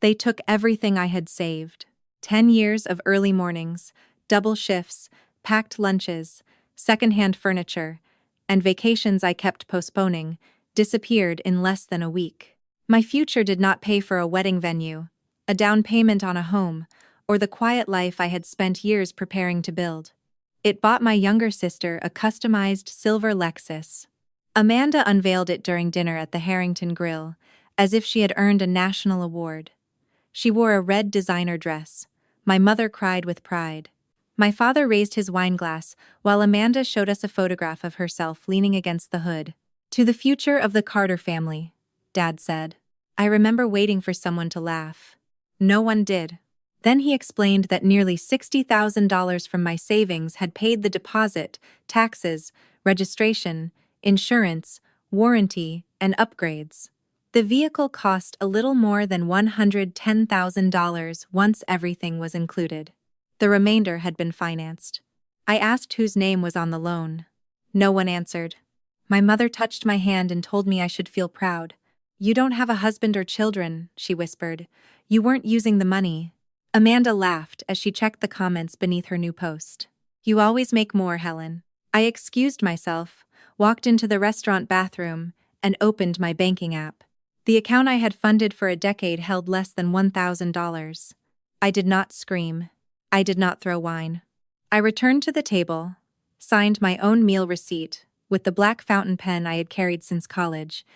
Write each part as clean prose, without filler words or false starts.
They took everything I had saved. 10 years of early mornings, double shifts, packed lunches, secondhand furniture, and vacations I kept postponing, disappeared in less than a week. My future did not pay for a wedding venue, a down payment on a home, or the quiet life I had spent years preparing to build. It bought my younger sister a customized silver Lexus. Amanda unveiled it during dinner at the Harrington Grill, as if she had earned a national award. She wore a red designer dress. My mother cried with pride. My father raised his wine glass, while Amanda showed us a photograph of herself leaning against the hood. "To the future of the Carter family," Dad said. I remember waiting for someone to laugh. No one did. Then he explained that nearly $60,000 from my savings had paid the deposit, taxes, registration, insurance, warranty, and upgrades. The vehicle cost a little more than $110,000 once everything was included. The remainder had been financed. I asked whose name was on the loan. No one answered. My mother touched my hand and told me I should feel proud. "You don't have a husband or children," she whispered. "You weren't using the money." Amanda laughed as she checked the comments beneath her new post. "You always make more, Helen." I excused myself, walked into the restaurant bathroom, and opened my banking app. The account I had funded for a decade held less than $1,000. I did not scream. I did not throw wine. I returned to the table, signed my own meal receipt with the black fountain pen I had carried since college,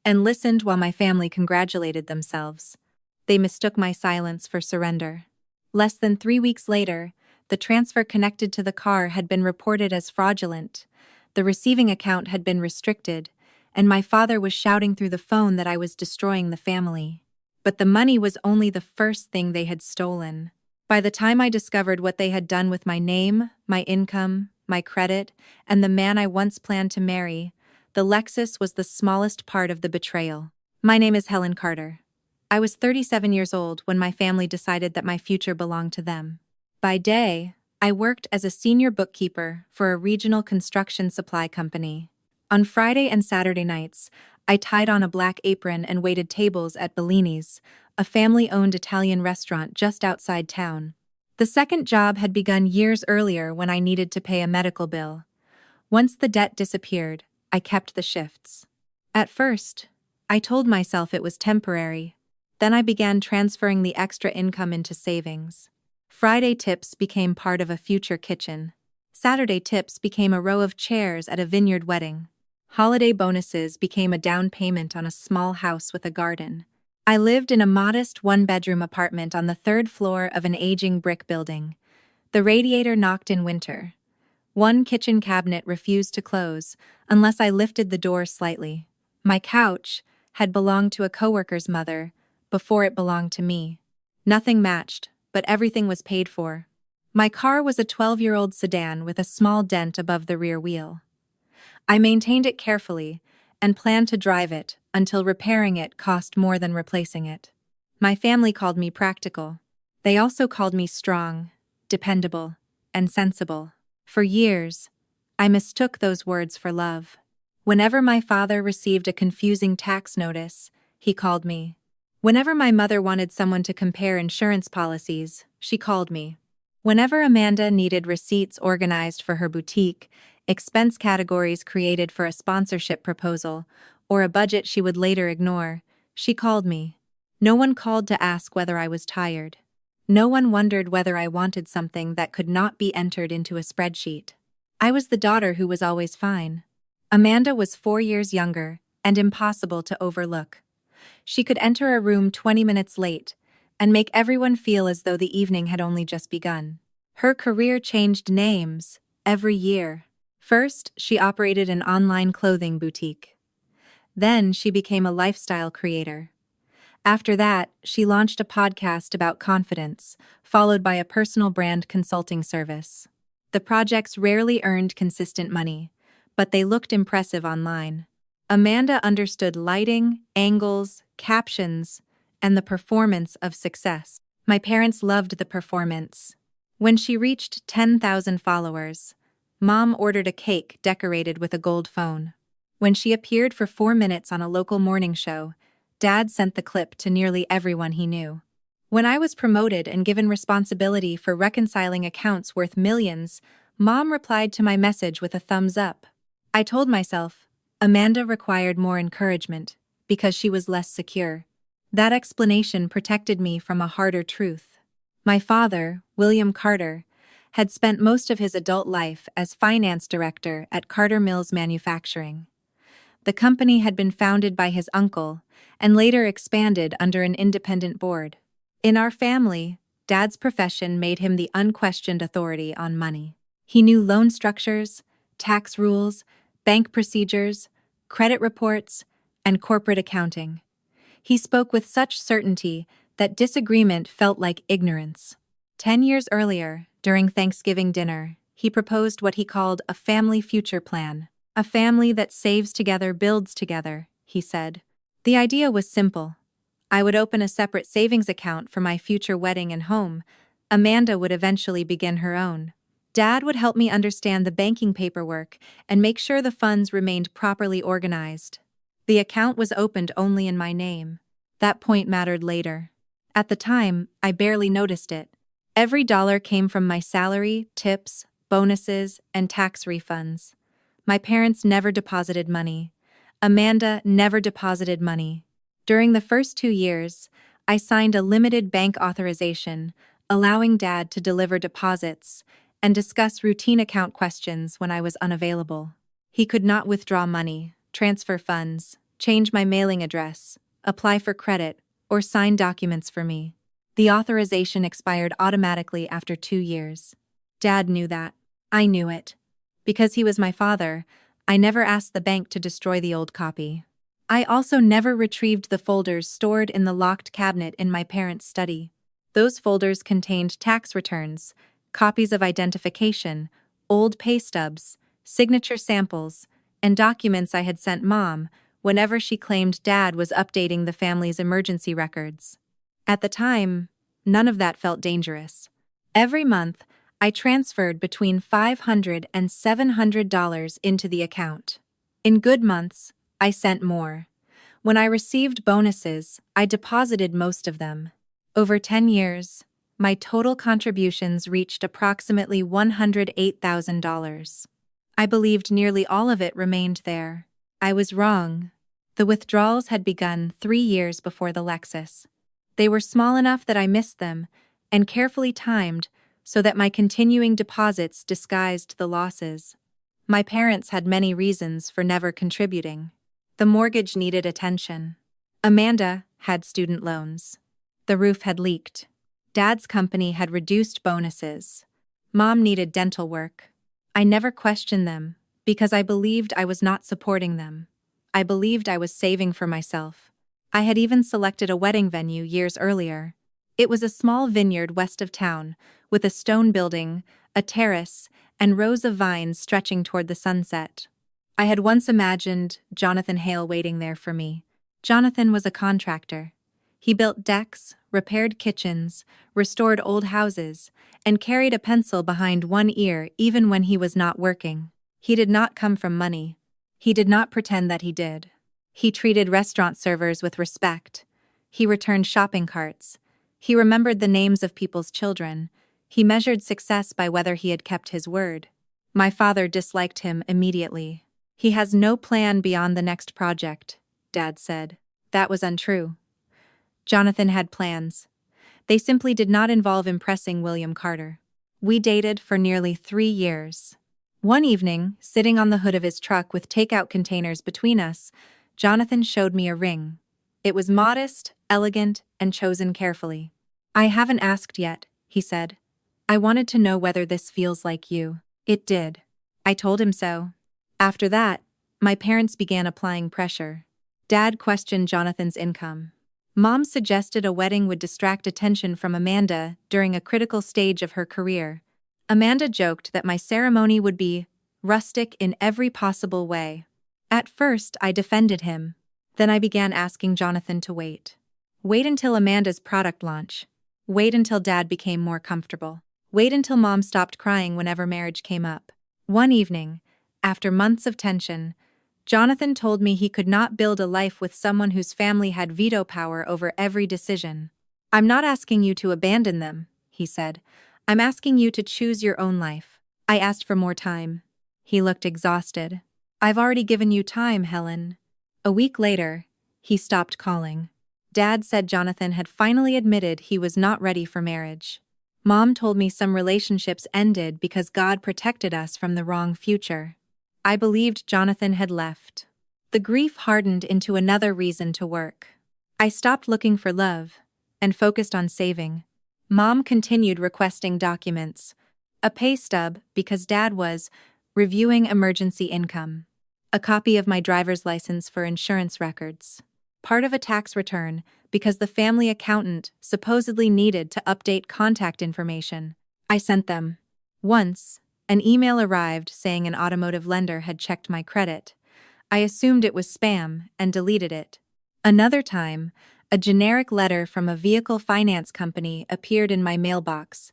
and listened while my family congratulated themselves. They mistook my silence for surrender. Less than 3 weeks later, the transfer connected to the car had been reported as fraudulent, the receiving account had been restricted, and my father was shouting through the phone that I was destroying the family. But the money was only the first thing they had stolen. By the time I discovered what they had done with my name, my income, my credit, and the man I once planned to marry, the Lexus was the smallest part of the betrayal. My name is Helen Carter. I was 37 years old when my family decided that my future belonged to them. By day, I worked as a senior bookkeeper for a regional construction supply company. On Friday and Saturday nights, I tied on a black apron and waited tables at Bellini's, a family-owned Italian restaurant just outside town. The second job had begun years earlier when I needed to pay a medical bill. Once the debt disappeared, I kept the shifts. At first, I told myself it was temporary. Then I began transferring the extra income into savings. Friday tips became part of a future kitchen. Saturday tips became a row of chairs at a vineyard wedding. Holiday bonuses became a down payment on a small house with a garden. I lived in a modest one-bedroom apartment on the 3rd floor of an aging brick building. The radiator knocked in winter. One kitchen cabinet refused to close unless I lifted the door slightly. My couch had belonged to a coworker's mother before it belonged to me. Nothing matched, but everything was paid for. My car was a 12-year-old sedan with a small dent above the rear wheel. I maintained it carefully and planned to drive it until repairing it cost more than replacing it. My family called me practical. They also called me strong, dependable, and sensible. For years, I mistook those words for love. Whenever my father received a confusing tax notice, he called me. Whenever my mother wanted someone to compare insurance policies, she called me. Whenever Amanda needed receipts organized for her boutique, expense categories created for a sponsorship proposal, or a budget she would later ignore, she called me. No one called to ask whether I was tired. No one wondered whether I wanted something that could not be entered into a spreadsheet. I was the daughter who was always fine. Amanda was 4 years younger and impossible to overlook. She could enter a room 20 minutes late and make everyone feel as though the evening had only just begun. Her career changed names every year. First, she operated an online clothing boutique. Then she became a lifestyle creator. After that, she launched a podcast about confidence, followed by a personal brand consulting service. The projects rarely earned consistent money, but they looked impressive online. Amanda understood lighting, angles, captions, and the performance of success. My parents loved the performance. When she reached 10,000 followers, Mom ordered a cake decorated with a gold phone. When she appeared for 4 minutes on a local morning show, Dad sent the clip to nearly everyone he knew. When I was promoted and given responsibility for reconciling accounts worth millions, Mom replied to my message with a thumbs up. I told myself, Amanda required more encouragement because she was less secure. That explanation protected me from a harder truth. My father, William Carter, had spent most of his adult life as finance director at Carter Mills Manufacturing. The company had been founded by his uncle and later expanded under an independent board. In our family, Dad's profession made him the unquestioned authority on money. He knew loan structures, tax rules, bank procedures, credit reports, and corporate accounting. He spoke with such certainty that disagreement felt like ignorance. 10 years earlier, during Thanksgiving dinner, he proposed what he called a family future plan. A family that saves together builds together, he said. The idea was simple. I would open a separate savings account for my future wedding and home. Amanda would eventually begin her own. Dad would help me understand the banking paperwork and make sure the funds remained properly organized. The account was opened only in my name. That point mattered later. At the time, I barely noticed it. Every dollar came from my salary, tips, bonuses, and tax refunds. My parents never deposited money. Amanda never deposited money. During the first 2 years, I signed a limited bank authorization, allowing Dad to deliver deposits and discuss routine account questions when I was unavailable. He could not withdraw money, transfer funds, change my mailing address, apply for credit, or sign documents for me. The authorization expired automatically after 2 years. Dad knew that. I knew it. Because he was my father, I never asked the bank to destroy the old copy. I also never retrieved the folders stored in the locked cabinet in my parents' study. Those folders contained tax returns, copies of identification, old pay stubs, signature samples, and documents I had sent Mom whenever she claimed Dad was updating the family's emergency records. At the time, none of that felt dangerous. Every month, I transferred between $500 and $700 into the account. In good months, I sent more. When I received bonuses, I deposited most of them. Over 10 years, my total contributions reached approximately $108,000. I believed nearly all of it remained there. I was wrong. The withdrawals had begun 3 years before the Lexus. They were small enough that I missed them, and carefully timed so that my continuing deposits disguised the losses. My parents had many reasons for never contributing. The mortgage needed attention. Amanda had student loans. The roof had leaked. Dad's company had reduced bonuses. Mom needed dental work. I never questioned them because I believed I was not supporting them. I believed I was saving for myself. I had even selected a wedding venue years earlier. It was a small vineyard west of town, with a stone building, a terrace, and rows of vines stretching toward the sunset. I had once imagined Jonathan Hale waiting there for me. Jonathan was a contractor. He built decks, repaired kitchens, restored old houses, and carried a pencil behind one ear even when he was not working. He did not come from money. He did not pretend that he did. He treated restaurant servers with respect. He returned shopping carts. He remembered the names of people's children. He measured success by whether he had kept his word. My father disliked him immediately. "He has no plan beyond the next project," Dad said. That was untrue. Jonathan had plans. They simply did not involve impressing William Carter. We dated for nearly 3 years. One evening, sitting on the hood of his truck with takeout containers between us, Jonathan showed me a ring. It was modest, elegant, and chosen carefully. "I haven't asked yet," he said. "I wanted to know whether this feels like you." It did. I told him so. After that, my parents began applying pressure. Dad questioned Jonathan's income. Mom suggested a wedding would distract attention from Amanda during a critical stage of her career. Amanda joked that my ceremony would be rustic in every possible way. At first, I defended him. Then I began asking Jonathan to wait. Wait until Amanda's product launch. Wait until Dad became more comfortable. Wait until Mom stopped crying whenever marriage came up. One evening, after months of tension, Jonathan told me he could not build a life with someone whose family had veto power over every decision. I'm not asking you to abandon them, he said. I'm asking you to choose your own life. I asked for more time. He looked exhausted. I've already given you time, Helen. A week later, he stopped calling. Dad said Jonathan had finally admitted he was not ready for marriage. Mom told me some relationships ended because God protected us from the wrong future. I believed Jonathan had left. The grief hardened into another reason to work. I stopped looking for love and focused on saving. Mom continued requesting documents. A pay stub because Dad was reviewing emergency income. A copy of my driver's license for insurance records. Part of a tax return because the family accountant supposedly needed to update contact information. I sent them. Once, an email arrived saying an automotive lender had checked my credit. I assumed it was spam and deleted it. Another time, a generic letter from a vehicle finance company appeared in my mailbox.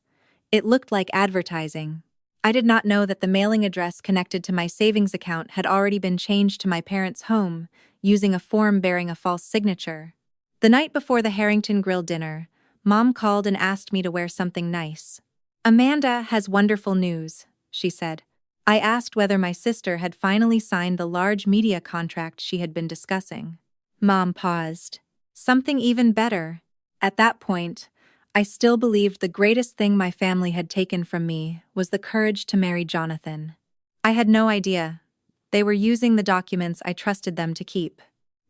It looked like advertising. I did not know that the mailing address connected to my savings account had already been changed to my parents' home, using a form bearing a false signature. The night before the Harrington Grill dinner, Mom called and asked me to wear something nice. Amanda has wonderful news, she said. I asked whether my sister had finally signed the large media contract she had been discussing. Mom paused. Something even better. At that point, I still believed the greatest thing my family had taken from me was the courage to marry Jonathan. I had no idea. They were using the documents I trusted them to keep.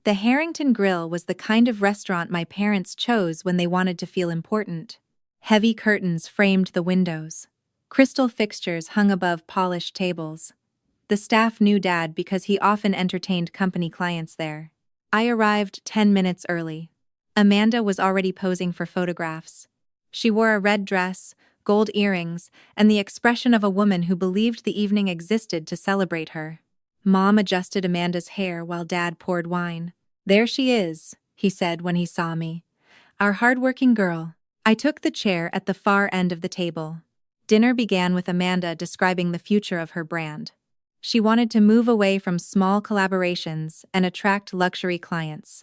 The Harrington Grill was the kind of restaurant my parents chose when they wanted to feel important. Heavy curtains framed the windows. Crystal fixtures hung above polished tables. The staff knew Dad because he often entertained company clients there. I arrived 10 minutes early. Amanda was already posing for photographs. She wore a red dress, gold earrings, and the expression of a woman who believed the evening existed to celebrate her. Mom adjusted Amanda's hair while Dad poured wine. There she is, he said when he saw me. Our hardworking girl. I took the chair at the far end of the table. Dinner began with Amanda describing the future of her brand. She wanted to move away from small collaborations and attract luxury clients.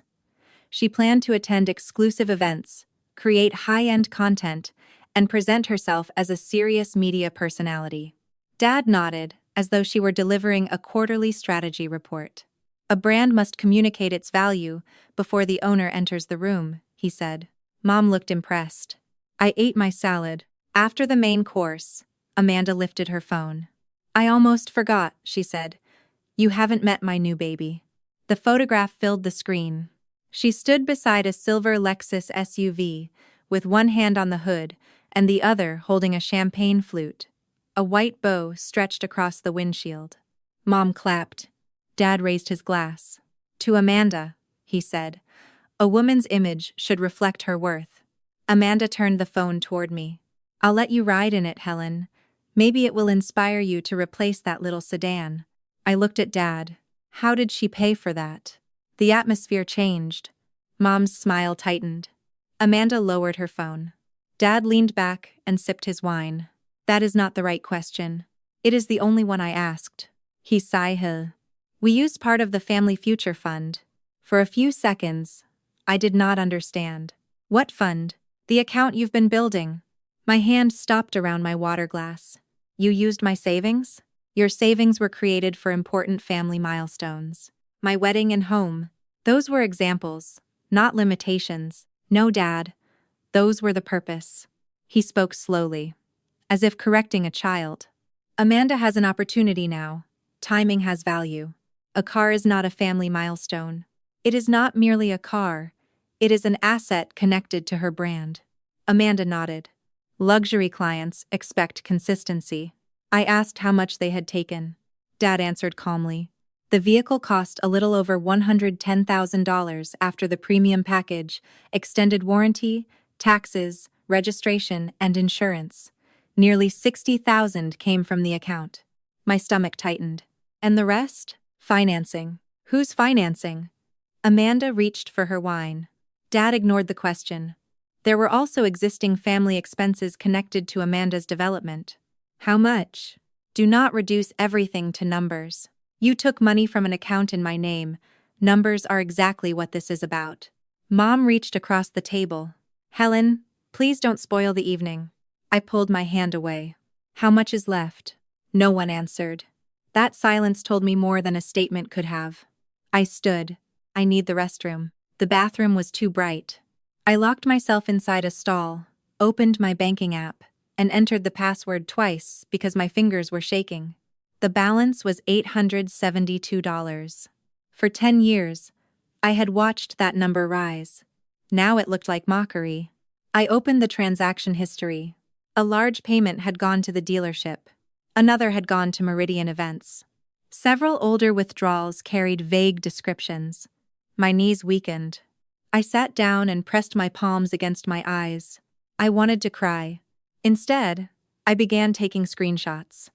She planned to attend exclusive events, create high-end content, and present herself as a serious media personality. Dad nodded, as though she were delivering a quarterly strategy report. A brand must communicate its value before the owner enters the room, he said. Mom looked impressed. I ate my salad. After the main course, Amanda lifted her phone. I almost forgot, she said. You haven't met my new baby. The photograph filled the screen. She stood beside a silver Lexus SUV, with one hand on the hood and the other holding a champagne flute. A white bow stretched across the windshield. Mom clapped. Dad raised his glass. To Amanda, he said. A woman's image should reflect her worth. Amanda turned the phone toward me. I'll let you ride in it, Helen. Maybe it will inspire you to replace that little sedan. I looked at Dad. How did she pay for that? The atmosphere changed. Mom's smile tightened. Amanda lowered her phone. Dad leaned back and sipped his wine. That is not the right question. It is the only one I asked. He sighed. We used part of the family future fund. For a few seconds, I did not understand. What fund? The account you've been building. My hand stopped around my water glass. You used my savings? Your savings were created for important family milestones. My wedding and home. Those were examples, not limitations. No, Dad. Those were the purpose. He spoke slowly, as if correcting a child. Amanda has an opportunity now. Timing has value. A car is not a family milestone. It is not merely a car. It is an asset connected to her brand. Amanda nodded. Luxury clients expect consistency. I asked how much they had taken. Dad answered calmly. The vehicle cost a little over $110,000 after the premium package, extended warranty, taxes, registration, and insurance. Nearly $60,000 came from the account. My stomach tightened. And the rest? Financing. Who's financing? Amanda reached for her wine. Dad ignored the question. There were also existing family expenses connected to Amanda's development. How much? Do not reduce everything to numbers. You took money from an account in my name. Numbers are exactly what this is about. Mom reached across the table. Helen, please don't spoil the evening. I pulled my hand away. How much is left? No one answered. That silence told me more than a statement could have. I stood. I need the restroom. The bathroom was too bright. I locked myself inside a stall, opened my banking app, and entered the password twice because my fingers were shaking. The balance was $872. For 10 years, I had watched that number rise. Now it looked like mockery. I opened the transaction history. A large payment had gone to the dealership. Another had gone to Meridian Events. Several older withdrawals carried vague descriptions. My knees weakened. I sat down and pressed my palms against my eyes. I wanted to cry. Instead, I began taking screenshots.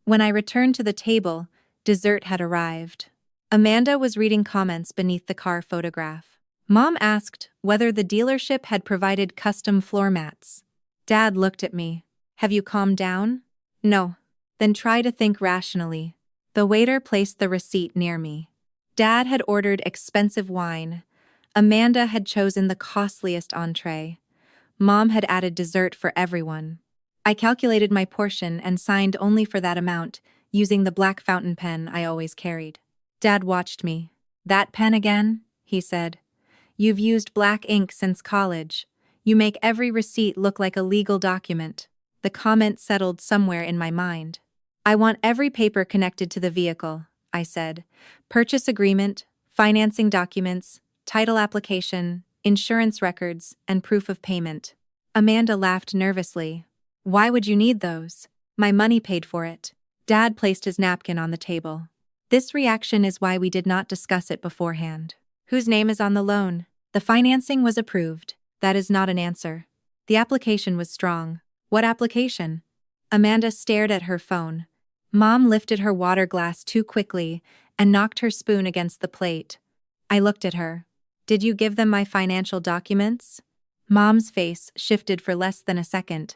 When I returned to the table, dessert had arrived. Amanda was reading comments beneath the car photograph. Mom asked whether the dealership had provided custom floor mats. Dad looked at me. Have you calmed down? No. Then try to think rationally. The waiter placed the receipt near me. Dad had ordered expensive wine. Amanda had chosen the costliest entree. Mom had added dessert for everyone. I calculated my portion and signed only for that amount, using the black fountain pen I always carried. Dad watched me. That pen again? He said. You've used black ink since college. You make every receipt look like a legal document. The comment settled somewhere in my mind. I want every paper connected to the vehicle, I said. Purchase agreement, financing documents, title application, insurance records, and proof of payment. Amanda laughed nervously. Why would you need those? My money paid for it. Dad placed his napkin on the table. This reaction is why we did not discuss it beforehand. Whose name is on the loan? The financing was approved. That is not an answer. The application was strong. What application? Amanda stared at her phone. Mom lifted her water glass too quickly and knocked her spoon against the plate. I looked at her. Did you give them my financial documents? Mom's face shifted for less than a second.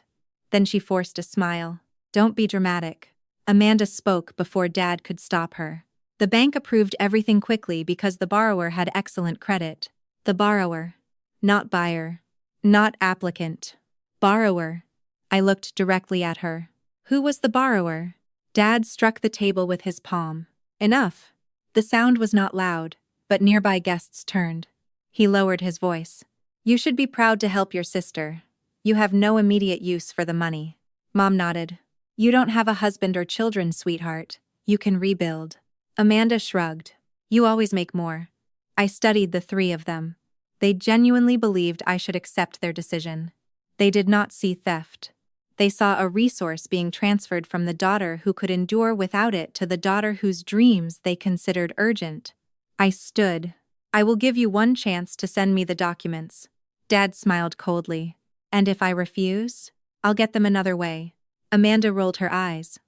Then she forced a smile. Don't be dramatic. Amanda spoke before Dad could stop her. The bank approved everything quickly because the borrower had excellent credit. The borrower. Not buyer. Not applicant. Borrower. I looked directly at her. Who was the borrower? Dad struck the table with his palm. Enough. The sound was not loud, but nearby guests turned. He lowered his voice. You should be proud to help your sister. You have no immediate use for the money. Mom nodded. You don't have a husband or children, sweetheart. You can rebuild. Amanda shrugged. You always make more. I studied the three of them. They genuinely believed I should accept their decision. They did not see theft. They saw a resource being transferred from the daughter who could endure without it to the daughter whose dreams they considered urgent. I stood. I will give you one chance to send me the documents. Dad smiled coldly. And if I refuse, I'll get them another way. Amanda rolled her eyes.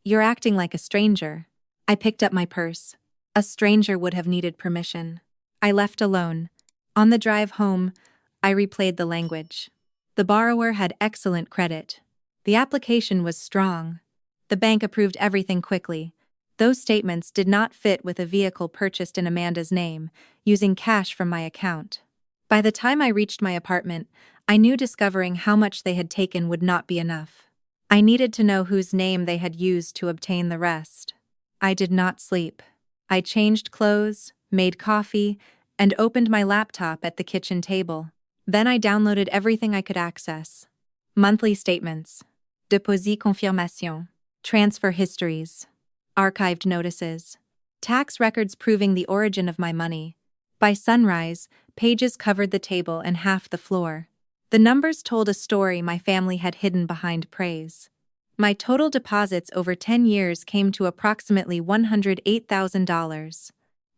You're acting like a stranger. I picked up my purse. A stranger would have needed permission. I left alone. On the drive home, I replayed the language. The borrower had excellent credit. The application was strong. The bank approved everything quickly. Those statements did not fit with a vehicle purchased in Amanda's name, using cash from my account. By the time I reached my apartment, I knew discovering how much they had taken would not be enough. I needed to know whose name they had used to obtain the rest. I did not sleep. I changed clothes, made coffee, and opened my laptop at the kitchen table. Then I downloaded everything I could access. Monthly statements, déposit confirmation, transfer histories, archived notices, tax records proving the origin of my money. By sunrise, pages covered the table and half the floor. The numbers told a story my family had hidden behind praise. My total deposits over 10 years came to approximately $108,000.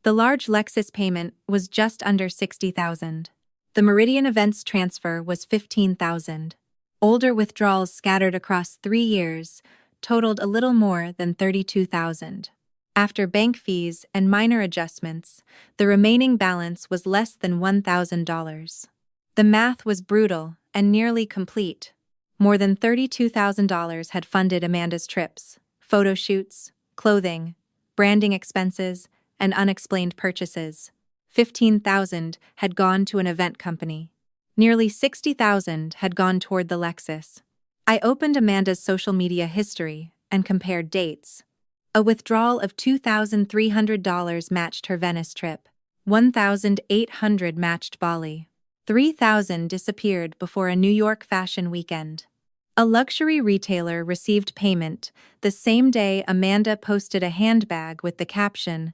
The large Lexus payment was just under $60,000. The Meridian Events transfer was $15,000. Older withdrawals scattered across 3 years totaled a little more than $32,000. After bank fees and minor adjustments, the remaining balance was less than $1,000. The math was brutal and nearly complete. More than $32,000 had funded Amanda's trips, photo shoots, clothing, branding expenses, and unexplained purchases. $15,000 had gone to an event company. Nearly $60,000 had gone toward the Lexus. I opened Amanda's social media history and compared dates. A withdrawal of $2,300 matched her Venice trip. $1,800 matched Bali. $3,000 disappeared before a New York fashion weekend. A luxury retailer received payment the same day Amanda posted a handbag with the caption,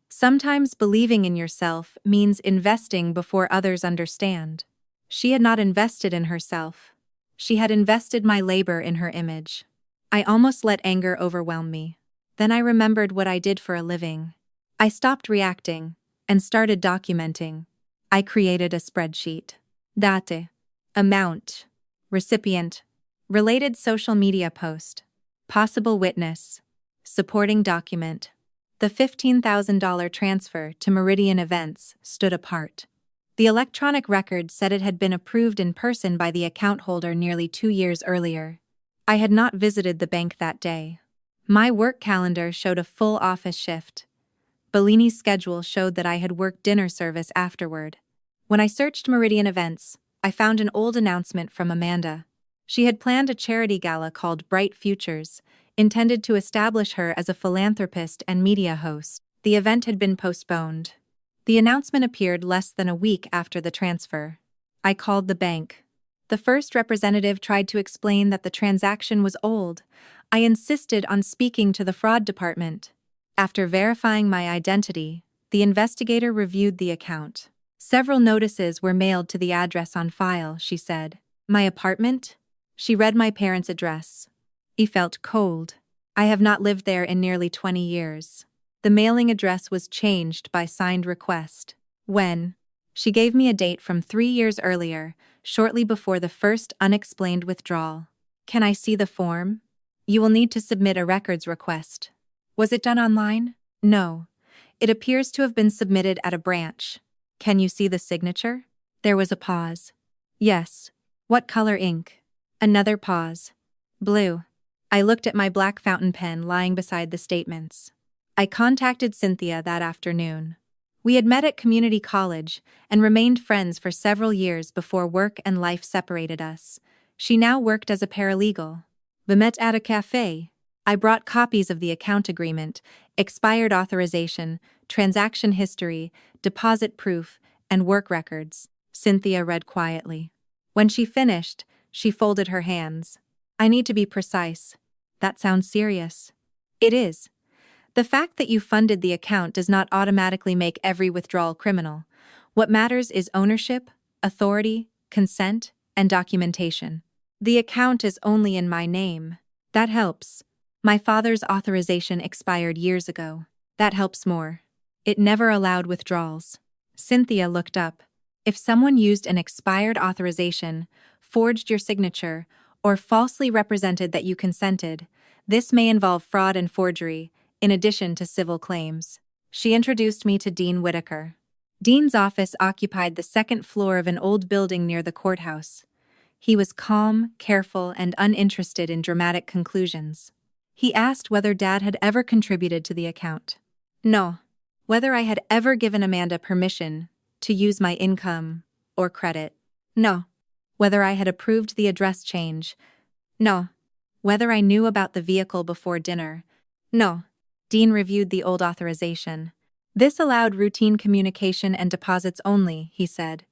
"Sometimes believing in yourself means investing before others understand." She had not invested in herself. She had invested my labor in her image. I almost let anger overwhelm me. Then I remembered what I did for a living. I stopped reacting and started documenting. I created a spreadsheet. Date. Amount. Recipient. Related social media post. Possible witness. Supporting document. The $15,000 transfer to Meridian Events stood apart. The electronic record said it had been approved in person by the account holder nearly 2 years earlier. I had not visited the bank that day. My work calendar showed a full office shift. Bellini's schedule showed that I had worked dinner service afterward. When I searched Meridian Events, I found an old announcement from Amanda. She had planned a charity gala called Bright Futures, intended to establish her as a philanthropist and media host. The event had been postponed. The announcement appeared less than a week after the transfer. I called the bank. The first representative tried to explain that the transaction was old. I insisted on speaking to the fraud department. After verifying my identity, the investigator reviewed the account. Several notices were mailed to the address on file, she said. My apartment? She read my parents' address. He felt cold. I have not lived there in nearly 20 years. The mailing address was changed by signed request. When? She gave me a date from 3 years earlier, shortly before the first unexplained withdrawal. Can I see the form? You will need to submit a records request. Was it done online? No. It appears to have been submitted at a branch. Can you see the signature? There was a pause. Yes. What color ink? Another pause. Blue. I looked at my black fountain pen lying beside the statements. I contacted Cynthia that afternoon. We had met at community college and remained friends for several years before work and life separated us. She now worked as a paralegal. We met at a cafe. I brought copies of the account agreement, expired authorization, transaction history, deposit proof, and work records. Cynthia read quietly. When she finished, she folded her hands. I need to be precise. That sounds serious. It is. The fact that you funded the account does not automatically make every withdrawal criminal. What matters is ownership, authority, consent, and documentation. The account is only in my name. That helps. My father's authorization expired years ago. That helps more. It never allowed withdrawals. Cynthia looked up. If someone used an expired authorization, forged your signature, or falsely represented that you consented, this may involve fraud and forgery, in addition to civil claims. She introduced me to Dean Whitaker. Dean's office occupied the second floor of an old building near the courthouse. He was calm, careful, and uninterested in dramatic conclusions. He asked whether Dad had ever contributed to the account. No. Whether I had ever given Amanda permission to use my income or credit. No. Whether I had approved the address change. No. Whether I knew about the vehicle before dinner. No. Dean reviewed the old authorization. This allowed routine communication and deposits only, he said.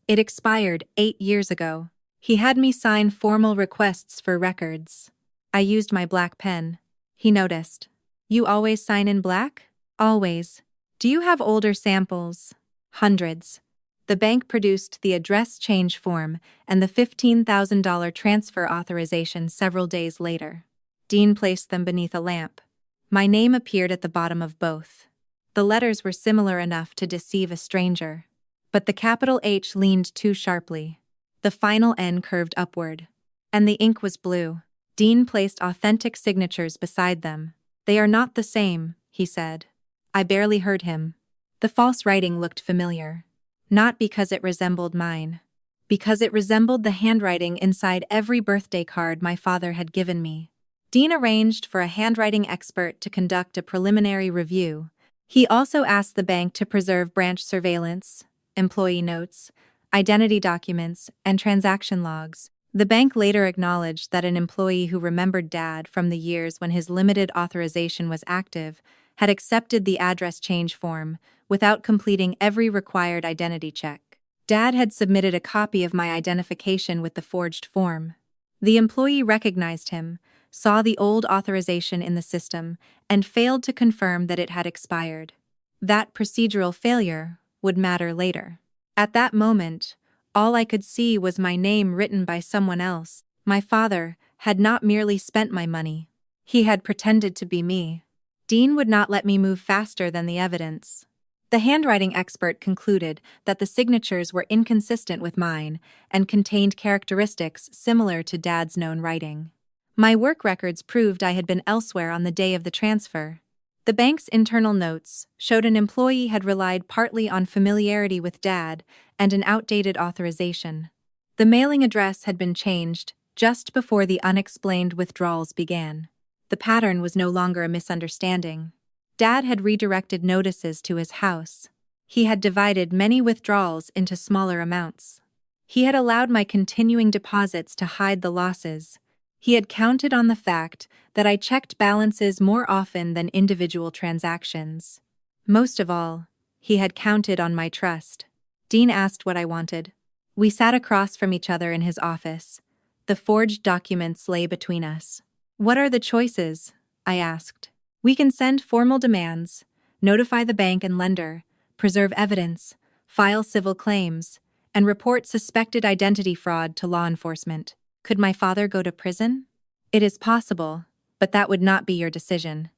It expired 8 years ago. He had me sign formal requests for records. I used my black pen. He noticed. You always sign in black? Always. Do you have older samples? Hundreds. The bank produced the address change form and the $15,000 transfer authorization several days later. Dean placed them beneath a lamp. My name appeared at the bottom of both. The letters were similar enough to deceive a stranger. But the capital H leaned too sharply. The final N curved upward. And the ink was blue. Dean placed authentic signatures beside them. They are not the same, he said. I barely heard him. The false writing looked familiar. Not because it resembled mine. Because it resembled the handwriting inside every birthday card my father had given me. Dean arranged for a handwriting expert to conduct a preliminary review. He also asked the bank to preserve branch surveillance, employee notes, identity documents, and transaction logs. The bank later acknowledged that an employee who remembered Dad from the years when his limited authorization was active had accepted the address change form without completing every required identity check. Dad had submitted a copy of my identification with the forged form. The employee recognized him, saw the old authorization in the system, and failed to confirm that it had expired. That procedural failure would matter later. At that moment, all I could see was my name written by someone else. My father had not merely spent my money. He had pretended to be me. Dean would not let me move faster than the evidence. The handwriting expert concluded that the signatures were inconsistent with mine and contained characteristics similar to Dad's known writing. My work records proved I had been elsewhere on the day of the transfer. The bank's internal notes showed an employee had relied partly on familiarity with Dad and an outdated authorization. The mailing address had been changed just before the unexplained withdrawals began. The pattern was no longer a misunderstanding. Dad had redirected notices to his house. He had divided many withdrawals into smaller amounts. He had allowed my continuing deposits to hide the losses. He had counted on the fact that I checked balances more often than individual transactions. Most of all, he had counted on my trust. Dean asked what I wanted. We sat across from each other in his office. The forged documents lay between us. What are the choices? I asked. We can send formal demands, notify the bank and lender, preserve evidence, file civil claims, and report suspected identity fraud to law enforcement. Could my father go to prison? It is possible, but that would not be your decision.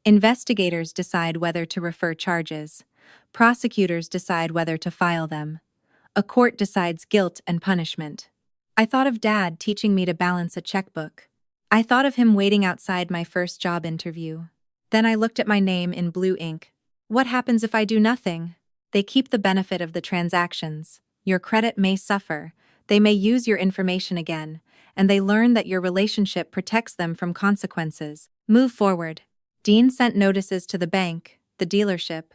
Investigators decide whether to refer charges. Prosecutors decide whether to file them. A court decides guilt and punishment. I thought of Dad teaching me to balance a checkbook. I thought of him waiting outside my first job interview. Then I looked at my name in blue ink. What happens if I do nothing? They keep the benefit of the transactions. Your credit may suffer. They may use your information again, and they learn that your relationship protects them from consequences. Move forward. Dean sent notices to the bank, the dealership,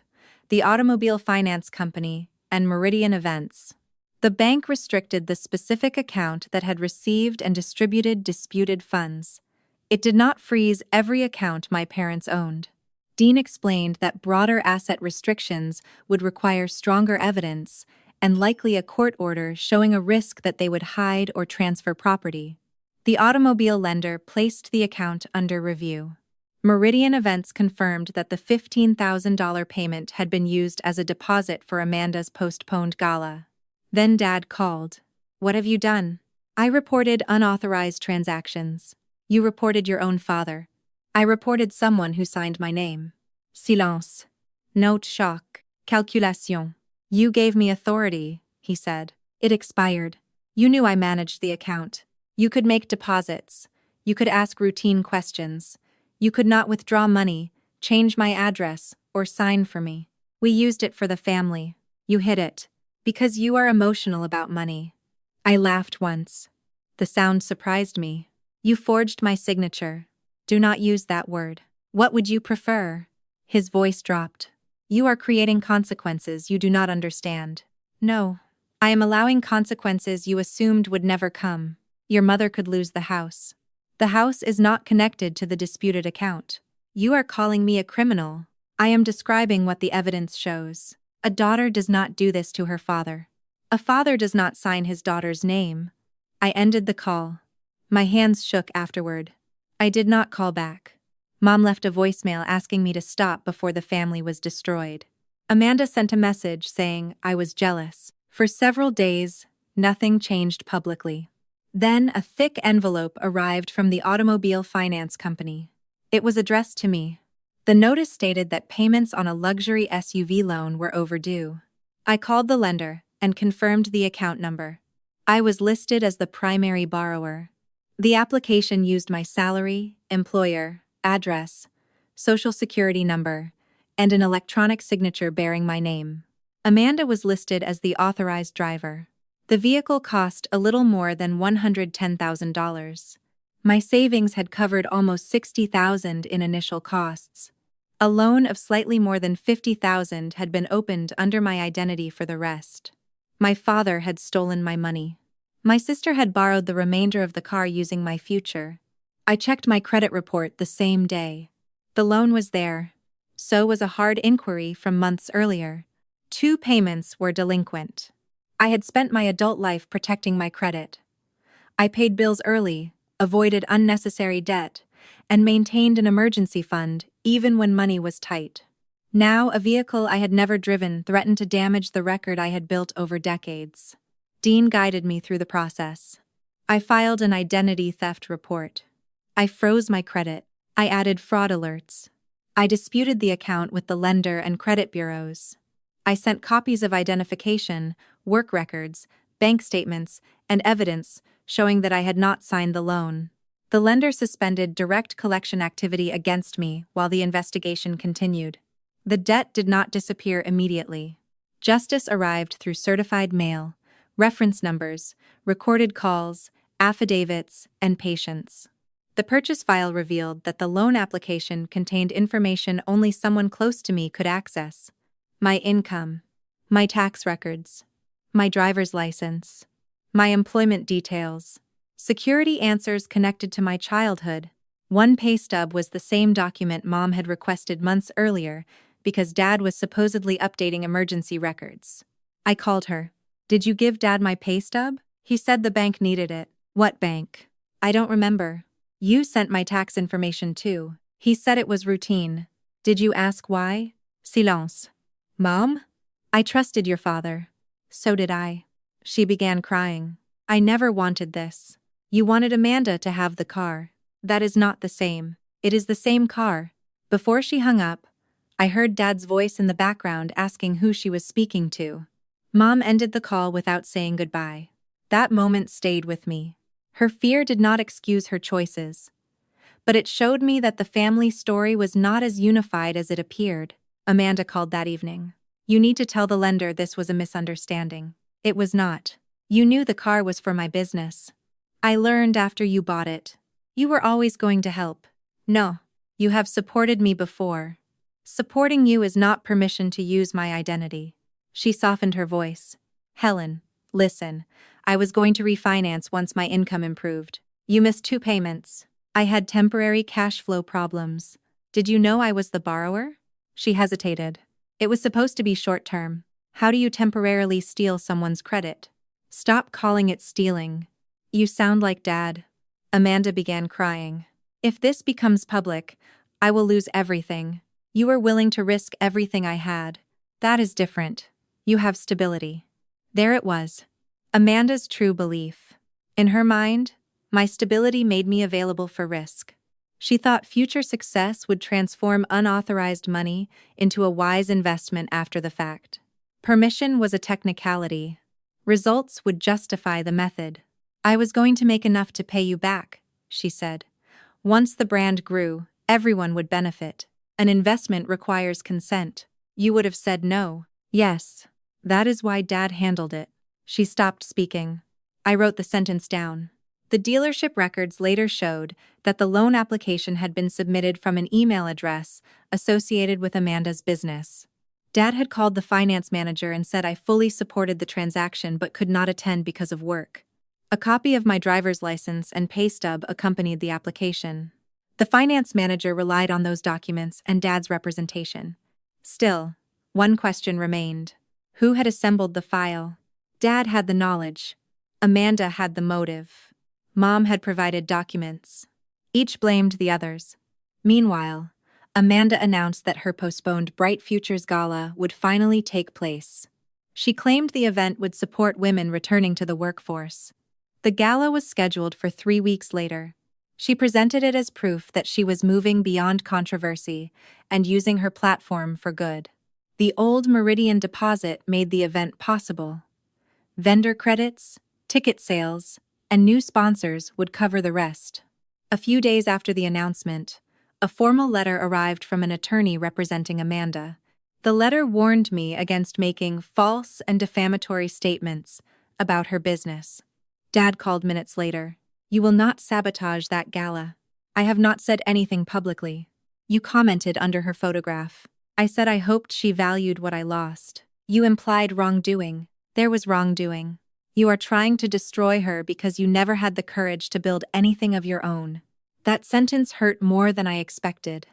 the automobile finance company, and Meridian Events. The bank restricted the specific account that had received and distributed disputed funds. It did not freeze every account my parents owned. Dean explained that broader asset restrictions would require stronger evidence and likely a court order showing a risk that they would hide or transfer property. The automobile lender placed the account under review. Meridian Events confirmed that the $15,000 payment had been used as a deposit for Amanda's postponed gala. Then Dad called. What have you done? I reported unauthorized transactions. You reported your own father. I reported someone who signed my name. Silence. Note choc. Calculation. You gave me authority, he said. It expired. You knew I managed the account. You could make deposits. You could ask routine questions. You could not withdraw money, change my address, or sign for me. We used it for the family. You hid it. Because you are emotional about money. I laughed once. The sound surprised me. You forged my signature. Do not use that word. What would you prefer? His voice dropped. You are creating consequences you do not understand. No. I am allowing consequences you assumed would never come. Your mother could lose the house. The house is not connected to the disputed account. You are calling me a criminal. I am describing what the evidence shows. A daughter does not do this to her father. A father does not sign his daughter's name. I ended the call. My hands shook afterward. I did not call back. Mom left a voicemail asking me to stop before the family was destroyed. Amanda sent a message saying I was jealous. For several days, nothing changed publicly. Then a thick envelope arrived from the automobile finance company. It was addressed to me. The notice stated that payments on a luxury SUV loan were overdue. I called the lender and confirmed the account number. I was listed as the primary borrower. The application used my salary, employer, address, social security number, and an electronic signature bearing my name. Amanda was listed as the authorized driver. The vehicle cost a little more than $110,000. My savings had covered almost $60,000 in initial costs. A loan of slightly more than $50,000 had been opened under my identity for the rest. My father had stolen my money. My sister had borrowed the remainder of the car using my future. I checked my credit report the same day. The loan was there. So was a hard inquiry from months earlier. 2 payments were delinquent. I had spent my adult life protecting my credit. I paid bills early, avoided unnecessary debt, and maintained an emergency fund even when money was tight. Now, a vehicle I had never driven threatened to damage the record I had built over decades. Dean guided me through the process. I filed an identity theft report. I froze my credit. I added fraud alerts. I disputed the account with the lender and credit bureaus. I sent copies of identification, work records, bank statements, and evidence showing that I had not signed the loan. The lender suspended direct collection activity against me while the investigation continued. The debt did not disappear immediately. Justice arrived through certified mail, reference numbers, recorded calls, affidavits, and patience. The purchase file revealed that the loan application contained information only someone close to me could access. My income, my tax records, my driver's license, my employment details, security answers connected to my childhood. One pay stub was the same document Mom had requested months earlier because Dad was supposedly updating emergency records. I called her. "Did you give Dad my pay stub?" He said the bank needed it. "What bank?" "I don't remember." "You sent my tax information too." He said it was routine. "Did you ask why?" Silence. "Mom? I trusted your father." "So did I." She began crying. "I never wanted this. You wanted Amanda to have the car. That is not the same. It is the same car." Before she hung up, I heard Dad's voice in the background asking who she was speaking to. Mom ended the call without saying goodbye. That moment stayed with me. Her fear did not excuse her choices. But it showed me that the family story was not as unified as it appeared. Amanda called that evening. "You need to tell the lender this was a misunderstanding." "It was not. You knew the car was for my business. I learned after you bought it. You were always going to help." "No. You have supported me before. Supporting you is not permission to use my identity." She softened her voice. "Helen, listen. I was going to refinance once my income improved. You missed 2 payments. I had temporary cash flow problems. Did you know I was the borrower?" She hesitated. "It was supposed to be short-term. How do you temporarily steal someone's credit?" "Stop calling it stealing. You sound like Dad." Amanda began crying. "If this becomes public, I will lose everything. You were willing to risk everything I had. That is different. You have stability." There it was. Amanda's true belief. In her mind, my stability made me available for risk. She thought future success would transform unauthorized money into a wise investment after the fact. Permission was a technicality. Results would justify the method. "I was going to make enough to pay you back," she said. "Once the brand grew, everyone would benefit. An investment requires consent. You would have said no." "Yes. That is why Dad handled it." She stopped speaking. I wrote the sentence down. The dealership records later showed that the loan application had been submitted from an email address associated with Amanda's business. Dad had called the finance manager and said I fully supported the transaction but could not attend because of work. A copy of my driver's license and pay stub accompanied the application. The finance manager relied on those documents and Dad's representation. Still, one question remained. Who had assembled the file? Dad had the knowledge. Amanda had the motive. Mom had provided documents. Each blamed the others. Meanwhile, Amanda announced that her postponed Bright Futures Gala would finally take place. She claimed the event would support women returning to the workforce. The gala was scheduled for 3 weeks later. She presented it as proof that she was moving beyond controversy and using her platform for good. The old Meridian deposit made the event possible. Vendor credits, ticket sales, and new sponsors would cover the rest. A few days after the announcement, a formal letter arrived from an attorney representing Amanda. The letter warned me against making false and defamatory statements about her business. Dad called minutes later. "You will not sabotage that gala." "I have not said anything publicly." "You commented under her photograph." "I said I hoped she valued what I lost." "You implied wrongdoing." There was wrongdoing. You are trying to destroy her because you never had the courage to build anything of your own. That sentence hurt more than I expected.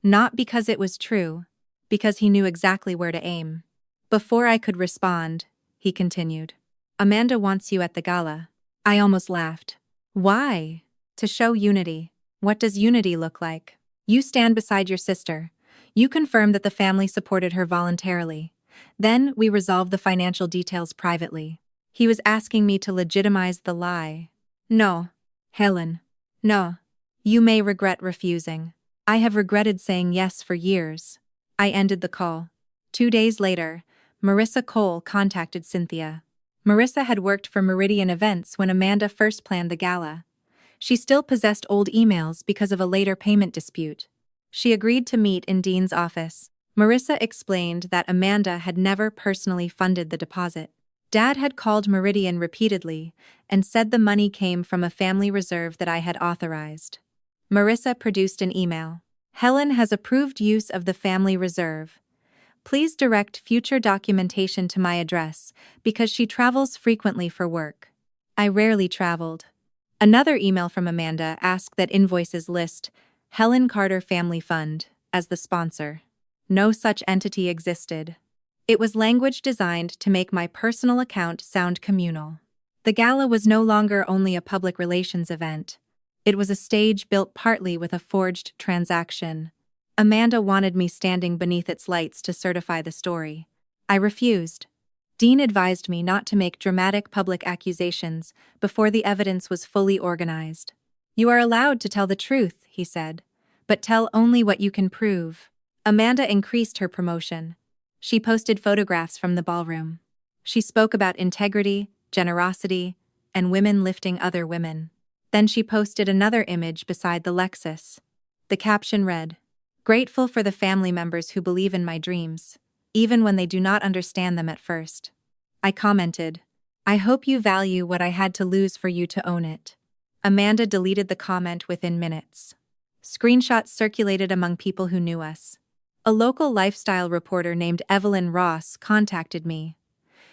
Not because it was true, because he knew exactly where to aim. Before I could respond, he continued. Amanda wants you at the gala. I almost laughed. Why? To show unity. What does unity look like? You stand beside your sister. You confirm that the family supported her voluntarily. Then we resolve the financial details privately. He was asking me to legitimize the lie. No, Helen. No. You may regret refusing. I have regretted saying yes for years. I ended the call. 2 days later, Marissa Cole contacted Cynthia. Marissa had worked for Meridian Events when Amanda first planned the gala. She still possessed old emails because of a later payment dispute. She agreed to meet in Dean's office. Marissa explained that Amanda had never personally funded the deposit. Dad had called Meridian repeatedly and said the money came from a family reserve that I had authorized. Marissa produced an email. Helen has approved use of the family reserve. Please direct future documentation to my address because she travels frequently for work. I rarely traveled. Another email from Amanda asked that invoices list Helen Carter Family Fund as the sponsor. No such entity existed. It was language designed to make my personal account sound communal. The gala was no longer only a public relations event. It was a stage built partly with a forged transaction. Amanda wanted me standing beneath its lights to certify the story. I refused. Dean advised me not to make dramatic public accusations before the evidence was fully organized. You are allowed to tell the truth, he said, but tell only what you can prove. Amanda increased her promotion. She posted photographs from the ballroom. She spoke about integrity, generosity, and women lifting other women. Then she posted another image beside the Lexus. The caption read, "Grateful for the family members who believe in my dreams, even when they do not understand them at first." I commented, "I hope you value what I had to lose for you to own it." Amanda deleted the comment within minutes. Screenshots circulated among people who knew us. A local lifestyle reporter named Evelyn Ross contacted me.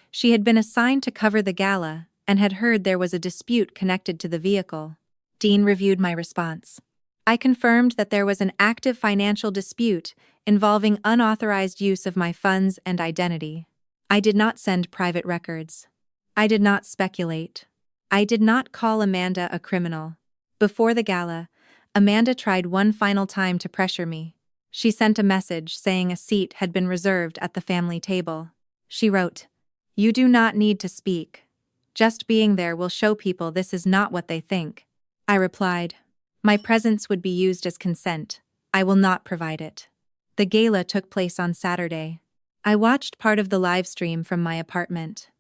She had been assigned to cover the gala and had heard there was a dispute connected to the vehicle. Dean reviewed my response. I confirmed that there was an active financial dispute involving unauthorized use of my funds and identity. I did not send private records. I did not speculate. I did not call Amanda a criminal. Before the gala, Amanda tried one final time to pressure me. She sent a message saying a seat had been reserved at the family table. She wrote, "You do not need to speak. Just being there will show people this is not what they think." I replied, "My presence would be used as consent. I will not provide it." The gala took place on Saturday. I watched part of the live stream from my apartment.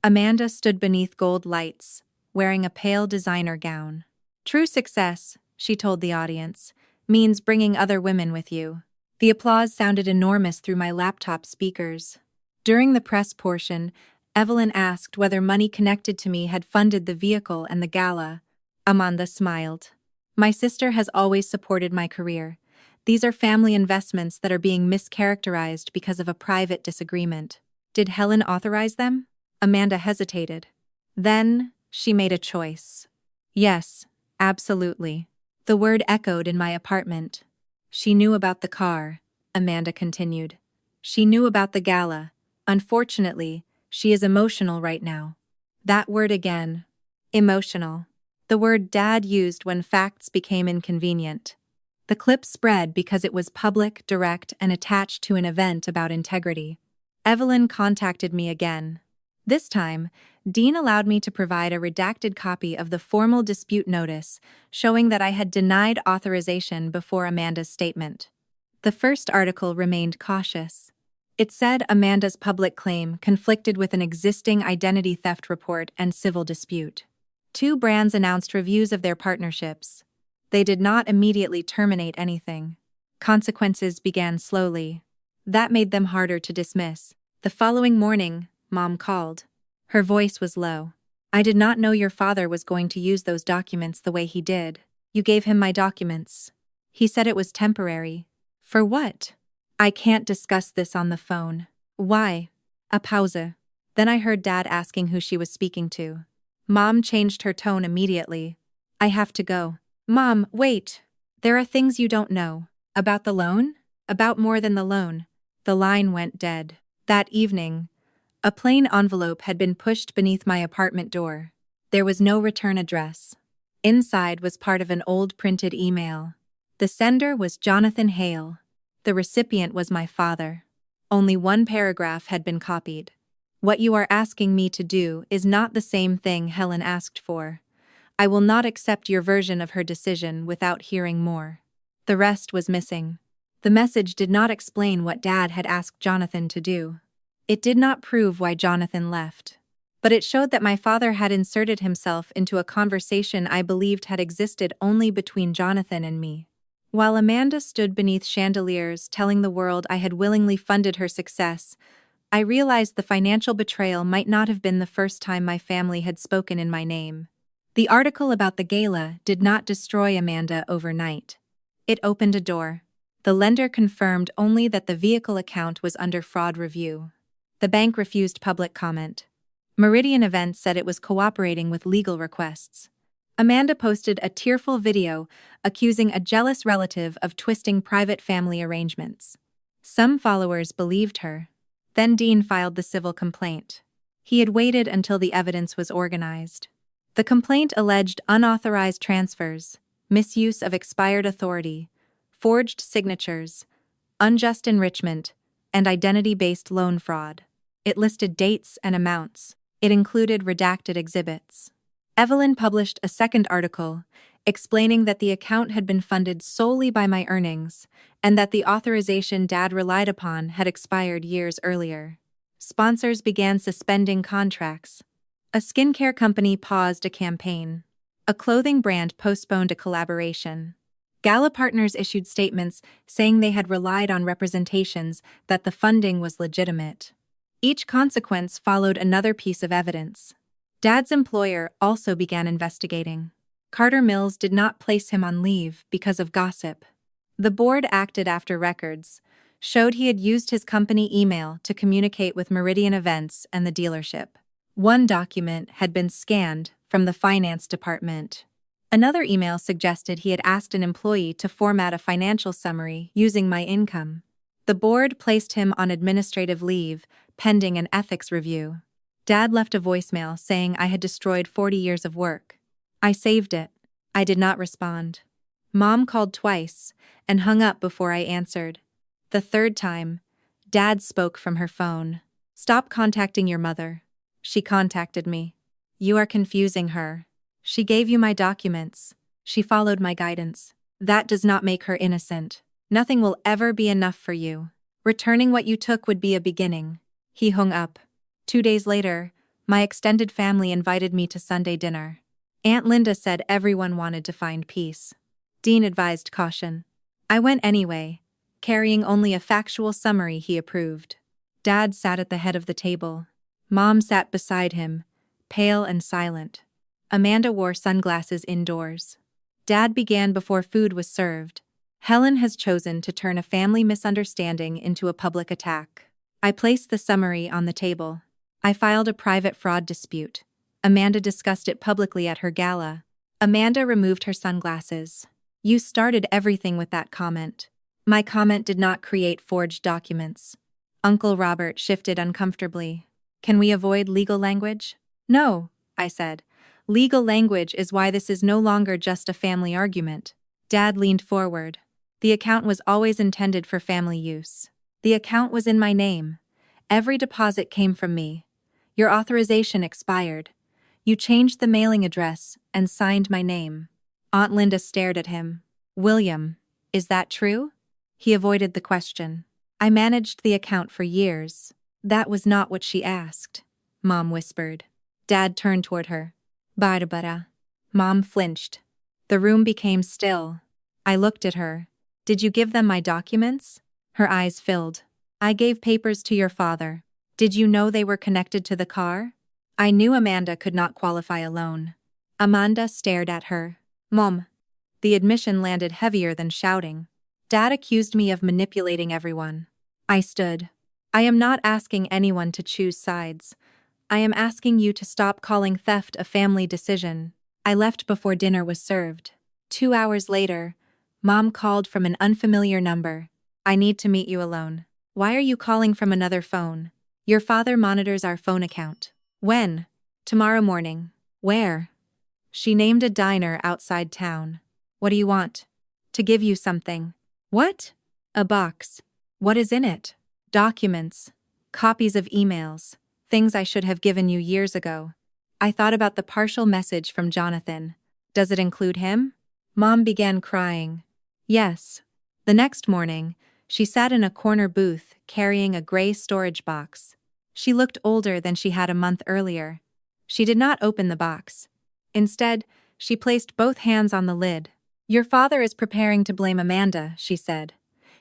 Amanda stood beneath gold lights, wearing a pale designer gown. "True success," she told the audience, "means bringing other women with you." The applause sounded enormous through my laptop speakers. During the press portion, Evelyn asked whether money connected to me had funded the vehicle and the gala. Amanda smiled. "My sister has always supported my career. These are family investments that are being mischaracterized because of a private disagreement." Did Helen authorize them? Amanda hesitated. Then, she made a choice. "Yes, absolutely." The word echoed in my apartment. "She knew about the car," Amanda continued. "She knew about the gala. Unfortunately, she is emotional right now." That word again. Emotional. The word Dad used when facts became inconvenient. The clip spread because it was public, direct, and attached to an event about integrity. Evelyn contacted me again. This time, Dean allowed me to provide a redacted copy of the formal dispute notice showing that I had denied authorization before Amanda's statement. The first article remained cautious. It said Amanda's public claim conflicted with an existing identity theft report and civil dispute. 2 brands announced reviews of their partnerships. They did not immediately terminate anything. Consequences began slowly. That made them harder to dismiss. The following morning, Mom called. Her voice was low. "I did not know your father was going to use those documents the way he did. You gave him my documents. He said it was temporary." "For what?" "I can't discuss this on the phone." "Why?" A pause. Then I heard Dad asking who she was speaking to. Mom changed her tone immediately. I have to go. Mom, wait. There are things you don't know. About the loan? About more than the loan. The line went dead. That evening, a plain envelope had been pushed beneath my apartment door. There was no return address. Inside was part of an old printed email. The sender was Jonathan Hale. The recipient was my father. Only one paragraph had been copied. What you are asking me to do is not the same thing Helen asked for. I will not accept your version of her decision without hearing more. The rest was missing. The message did not explain what Dad had asked Jonathan to do. It did not prove why Jonathan left. But it showed that my father had inserted himself into a conversation I believed had existed only between Jonathan and me. While Amanda stood beneath chandeliers telling the world I had willingly funded her success, I realized the financial betrayal might not have been the first time my family had spoken in my name. The article about the gala did not destroy Amanda overnight. It opened a door. The lender confirmed only that the vehicle account was under fraud review. The bank refused public comment. Meridian Events said it was cooperating with legal requests. Amanda posted a tearful video accusing a jealous relative of twisting private family arrangements. Some followers believed her. Then Dean filed the civil complaint. He had waited until the evidence was organized. The complaint alleged unauthorized transfers, misuse of expired authority, forged signatures, unjust enrichment, and identity-based loan fraud. It listed dates and amounts. It included redacted exhibits. Evelyn published a second article explaining that the account had been funded solely by my earnings and that the authorization Dad relied upon had expired years earlier. Sponsors began suspending contracts. A skincare company paused a campaign. A clothing brand postponed a collaboration. Gala partners issued statements saying they had relied on representations that the funding was legitimate. Each consequence followed another piece of evidence. Dad's employer also began investigating. Carter Mills did not place him on leave because of gossip. The board acted after records showed he had used his company email to communicate with Meridian Events and the dealership. One document had been scanned from the finance department. Another email suggested he had asked an employee to format a financial summary using my income. The board placed him on administrative leave, pending an ethics review. Dad left a voicemail saying I had destroyed 40 years of work. I saved it. I did not respond. Mom called twice and hung up before I answered. The third time, Dad spoke from her phone. Stop contacting your mother. She contacted me. You are confusing her. She gave you my documents. She followed my guidance. That does not make her innocent. Nothing will ever be enough for you. Returning what you took would be a beginning. He hung up. 2 days later, my extended family invited me to Sunday dinner. Aunt Linda said everyone wanted to find peace. Dean advised caution. I went anyway, carrying only a factual summary he approved. Dad sat at the head of the table. Mom sat beside him, pale and silent. Amanda wore sunglasses indoors. Dad began before food was served. Helen has chosen to turn a family misunderstanding into a public attack. I placed the summary on the table. I filed a private fraud dispute. Amanda discussed it publicly at her gala. Amanda removed her sunglasses. You started everything with that comment. My comment did not create forged documents. Uncle Robert shifted uncomfortably. Can we avoid legal language? No, I said. Legal language is why this is no longer just a family argument. Dad leaned forward. The account was always intended for family use. The account was in my name. Every deposit came from me. Your authorization expired. You changed the mailing address and signed my name. Aunt Linda stared at him. William, is that true? He avoided the question. I managed the account for years. That was not what she asked, Mom whispered. Dad turned toward her. Barbara. Mom flinched. The room became still. I looked at her. Did you give them my documents? Her eyes filled. I gave papers to your father. Did you know they were connected to the car? I knew Amanda could not qualify alone. Amanda stared at her. Mom. The admission landed heavier than shouting. Dad accused me of manipulating everyone. I stood. I am not asking anyone to choose sides. I am asking you to stop calling theft a family decision. I left before dinner was served. 2 hours later, Mom called from an unfamiliar number. I need to meet you alone. Why are you calling from another phone? Your father monitors our phone account. When? Tomorrow morning. Where? She named a diner outside town. What do you want? To give you something. What? A box. What is in it? Documents. Copies of emails. Things I should have given you years ago. I thought about the partial message from Jonathan. Does it include him? Mom began crying. Yes. The next morning, she sat in a corner booth carrying a gray storage box. She looked older than she had a month earlier. She did not open the box. Instead, she placed both hands on the lid. Your father is preparing to blame Amanda, she said.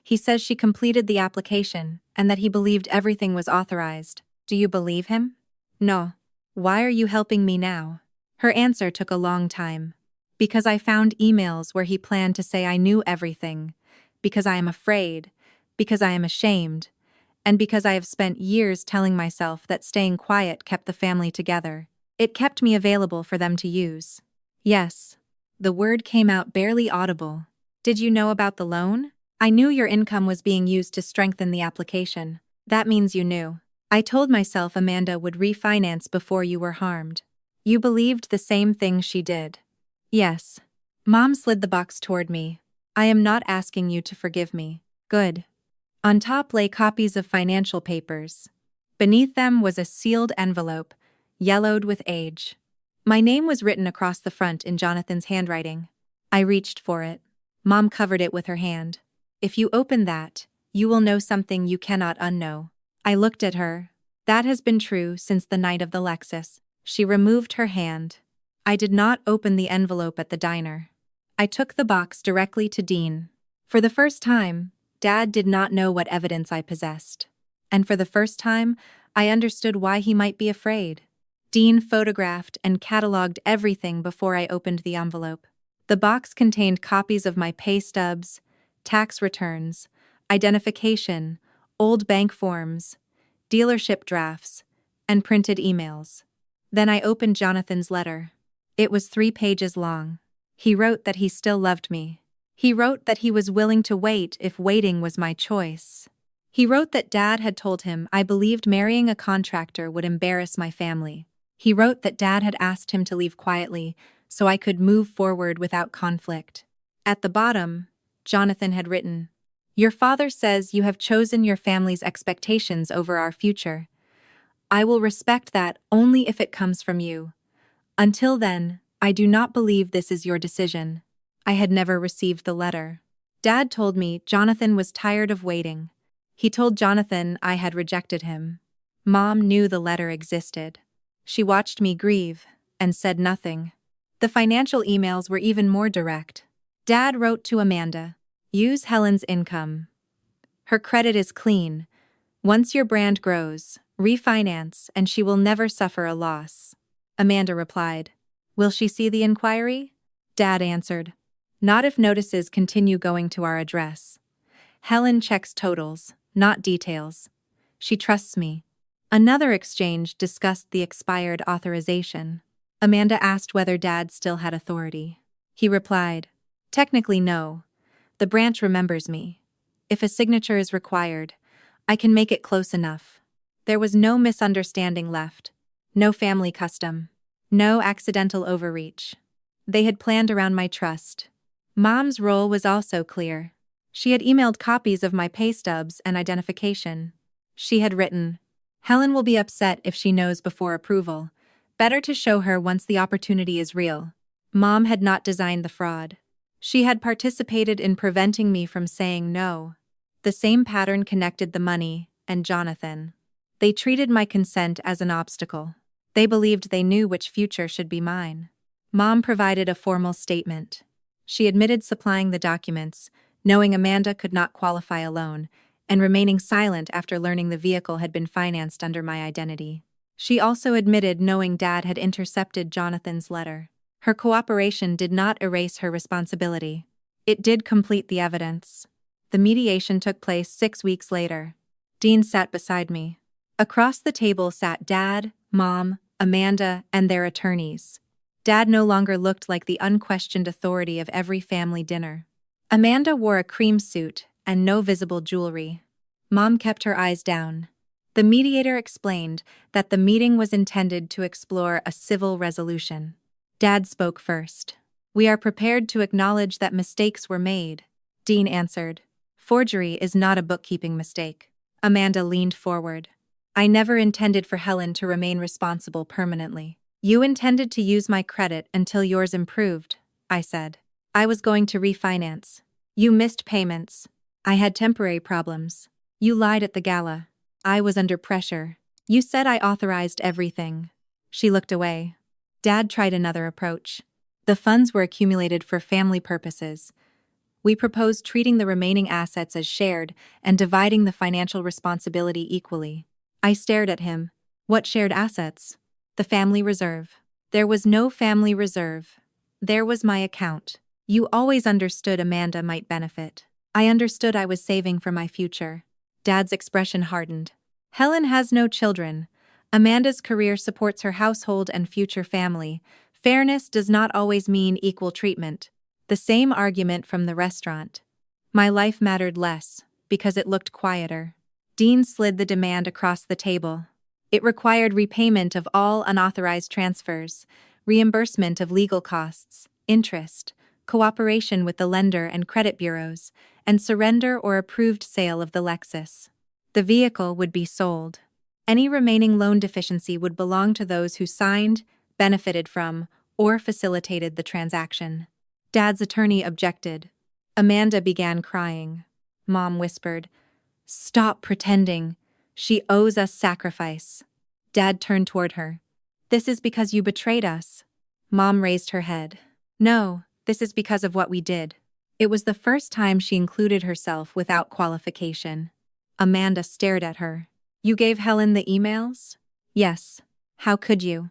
He says she completed the application and that he believed everything was authorized. Do you believe him? No. Why are you helping me now? Her answer took a long time. Because I found emails where he planned to say I knew everything. Because I am afraid. Because I am ashamed. And because I have spent years telling myself that staying quiet kept the family together. It kept me available for them to use. Yes. The word came out barely audible. Did you know about the loan? I knew your income was being used to strengthen the application. That means you knew. I told myself Amanda would refinance before you were harmed. You believed the same thing she did. Yes. Mom slid the box toward me. I am not asking you to forgive me. Good. On top lay copies of financial papers. Beneath them was a sealed envelope, yellowed with age. My name was written across the front in Jonathan's handwriting. I reached for it. Mom covered it with her hand. If you open that, you will know something you cannot unknow. I looked at her. That has been true since the night of the Lexus. She removed her hand. I did not open the envelope at the diner. I took the box directly to Dean. For the first time, Dad did not know what evidence I possessed. And for the first time, I understood why he might be afraid. Dean photographed and cataloged everything before I opened the envelope. The box contained copies of my pay stubs, tax returns, identification, old bank forms, dealership drafts, and printed emails. Then I opened Jonathan's letter. It was 3 pages long. He wrote that he still loved me. He wrote that he was willing to wait if waiting was my choice. He wrote that Dad had told him I believed marrying a contractor would embarrass my family. He wrote that Dad had asked him to leave quietly so I could move forward without conflict. At the bottom, Jonathan had written, Your father says you have chosen your family's expectations over our future. I will respect that only if it comes from you. Until then, I do not believe this is your decision. I had never received the letter. Dad told me Jonathan was tired of waiting. He told Jonathan I had rejected him. Mom knew the letter existed. She watched me grieve and said nothing. The financial emails were even more direct. Dad wrote to Amanda, Use Helen's income. Her credit is clean. Once your brand grows, refinance and she will never suffer a loss. Amanda replied, Will she see the inquiry? Dad answered, Not if notices continue going to our address. Helen checks totals, not details. She trusts me. Another exchange discussed the expired authorization. Amanda asked whether Dad still had authority. He replied, Technically no. The branch remembers me. If a signature is required, I can make it close enough. There was no misunderstanding left. No family custom. No accidental overreach. They had planned around my trust. Mom's role was also clear. She had emailed copies of my pay stubs and identification. She had written, Helen will be upset if she knows before approval. Better to show her once the opportunity is real. Mom had not designed the fraud. She had participated in preventing me from saying no. The same pattern connected the money and Jonathan. They treated my consent as an obstacle. They believed they knew which future should be mine. Mom provided a formal statement. She admitted supplying the documents, knowing Amanda could not qualify alone, and remaining silent after learning the vehicle had been financed under my identity. She also admitted knowing Dad had intercepted Jonathan's letter. Her cooperation did not erase her responsibility. It did complete the evidence. The mediation took place 6 weeks later. Dean sat beside me. Across the table sat Dad, Mom, Amanda, and their attorneys. Dad no longer looked like the unquestioned authority of every family dinner. Amanda wore a cream suit and no visible jewelry. Mom kept her eyes down. The mediator explained that the meeting was intended to explore a civil resolution. Dad spoke first. "We are prepared to acknowledge that mistakes were made," Dean answered. "Forgery is not a bookkeeping mistake." Amanda leaned forward. "I never intended for Helen to remain responsible permanently. You intended to use my credit until yours improved," I said. "I was going to refinance. You missed payments. I had temporary problems. You lied at the gala. I was under pressure. You said I authorized everything." She looked away. Dad tried another approach. "The funds were accumulated for family purposes. We proposed treating the remaining assets as shared and dividing the financial responsibility equally." I stared at him. "What shared assets?" "The family reserve." "There was no family reserve. There was my account. You always understood Amanda might benefit." "I understood I was saving for my future." Dad's expression hardened. "Helen has no children. Amanda's career supports her household and future family. Fairness does not always mean equal treatment." The same argument from the restaurant. My life mattered less, because it looked quieter. Dean slid the demand across the table. It required repayment of all unauthorized transfers, reimbursement of legal costs, interest, cooperation with the lender and credit bureaus, and surrender or approved sale of the Lexus. The vehicle would be sold. Any remaining loan deficiency would belong to those who signed, benefited from, or facilitated the transaction. Dad's attorney objected. Amanda began crying. Mom whispered, "Stop pretending. She owes us sacrifice." Dad turned toward her. "This is because you betrayed us." Mom raised her head. "No, this is because of what we did." It was the first time she included herself without qualification. Amanda stared at her. "You gave Helen the emails?" "Yes. How could you?"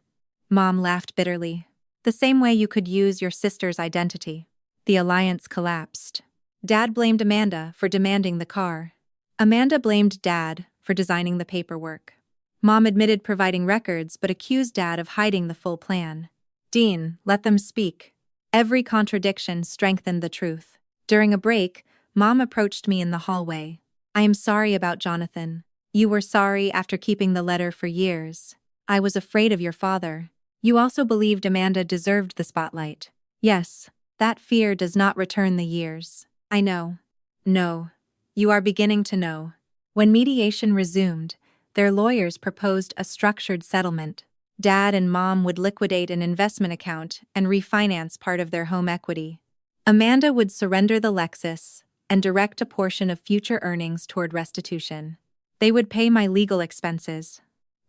Mom laughed bitterly. "The same way you could use your sister's identity." The alliance collapsed. Dad blamed Amanda for demanding the car. Amanda blamed Dad for designing the paperwork. Mom admitted providing records but accused Dad of hiding the full plan. "Dean, let them speak." Every contradiction strengthened the truth. During a break, Mom approached me in the hallway. "I am sorry about Jonathan. You were sorry after keeping the letter for years. I was afraid of your father. You also believed Amanda deserved the spotlight." "Yes, that fear does not return the years." "I know." "No. You are beginning to know." When mediation resumed, their lawyers proposed a structured settlement. Dad and Mom would liquidate an investment account and refinance part of their home equity. Amanda would surrender the Lexus and direct a portion of future earnings toward restitution. They would pay my legal expenses.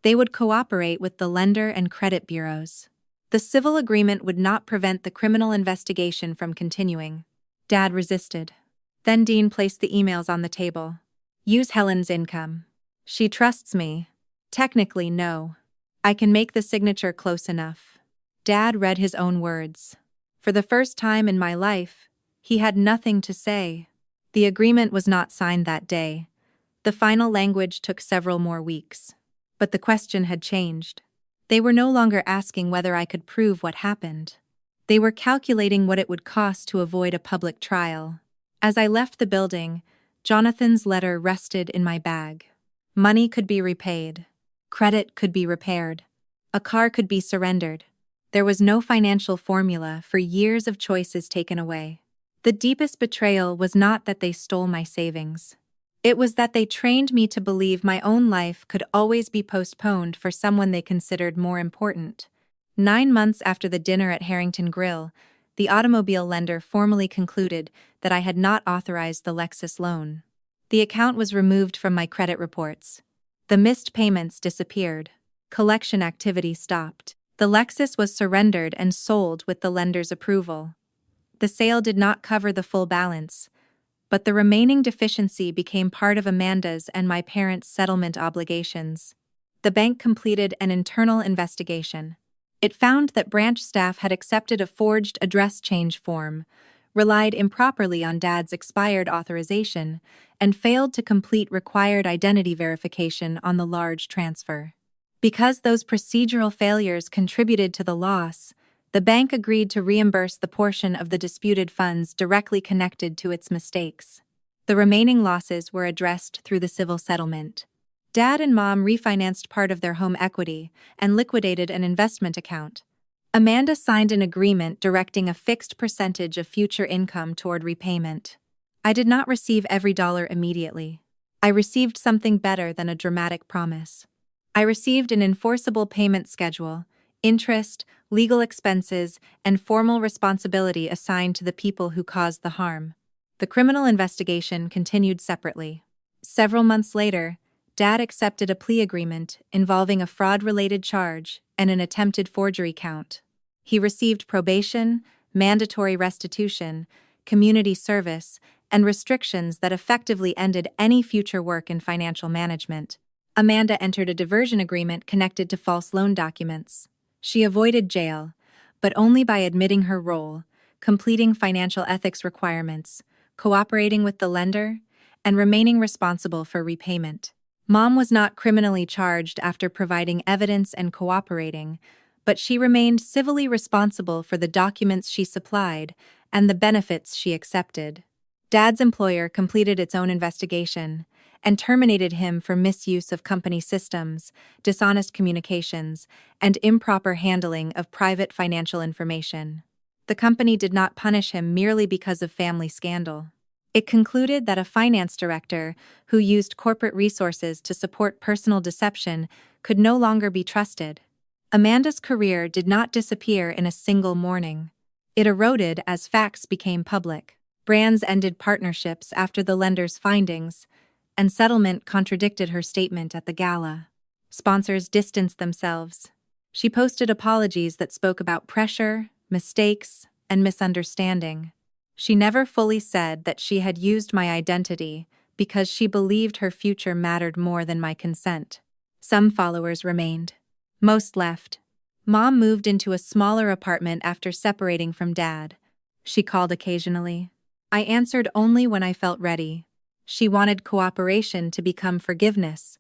They would cooperate with the lender and credit bureaus. The civil agreement would not prevent the criminal investigation from continuing. Dad resisted. Then Dean placed the emails on the table. "Use Helen's income. She trusts me." "Technically, no. I can make the signature close enough." Dad read his own words. For the first time in my life, he had nothing to say. The agreement was not signed that day. The final language took several more weeks. But the question had changed. They were no longer asking whether I could prove what happened. They were calculating what it would cost to avoid a public trial. As I left the building, Jonathan's letter rested in my bag. Money could be repaid. Credit could be repaired. A car could be surrendered. There was no financial formula for years of choices taken away. The deepest betrayal was not that they stole my savings. It was that they trained me to believe my own life could always be postponed for someone they considered more important. 9 months after the dinner at Harrington Grill, the automobile lender formally concluded that I had not authorized the Lexus loan. The account was removed from my credit reports. The missed payments disappeared. Collection activity stopped. The Lexus was surrendered and sold with the lender's approval. The sale did not cover the full balance, but the remaining deficiency became part of Amanda's and my parents' settlement obligations. The bank completed an internal investigation. It found that branch staff had accepted a forged address change form, relied improperly on Dad's expired authorization, and failed to complete required identity verification on the large transfer. Because those procedural failures contributed to the loss, the bank agreed to reimburse the portion of the disputed funds directly connected to its mistakes. The remaining losses were addressed through the civil settlement. Dad and Mom refinanced part of their home equity and liquidated an investment account. Amanda signed an agreement directing a fixed percentage of future income toward repayment. I did not receive every dollar immediately. I received something better than a dramatic promise. I received an enforceable payment schedule, interest, legal expenses, and formal responsibility assigned to the people who caused the harm. The criminal investigation continued separately. Several months later, Dad accepted a plea agreement involving a fraud-related charge and an attempted forgery count. He received probation, mandatory restitution, community service, and restrictions that effectively ended any future work in financial management. Amanda entered a diversion agreement connected to false loan documents. She avoided jail, but only by admitting her role, completing financial ethics requirements, cooperating with the lender, and remaining responsible for repayment. Mom was not criminally charged after providing evidence and cooperating, but she remained civilly responsible for the documents she supplied and the benefits she accepted. Dad's employer completed its own investigation and terminated him for misuse of company systems, dishonest communications, and improper handling of private financial information. The company did not punish him merely because of family scandal. It concluded that a finance director who used corporate resources to support personal deception could no longer be trusted. Amanda's career did not disappear in a single morning. It eroded as facts became public. Brands ended partnerships after the lender's findings, and settlement contradicted her statement at the gala. Sponsors distanced themselves. She posted apologies that spoke about pressure, mistakes, and misunderstanding. She never fully said that she had used my identity because she believed her future mattered more than my consent. Some followers remained. Most left. Mom moved into a smaller apartment after separating from Dad. She called occasionally. I answered only when I felt ready. She wanted cooperation to become forgiveness.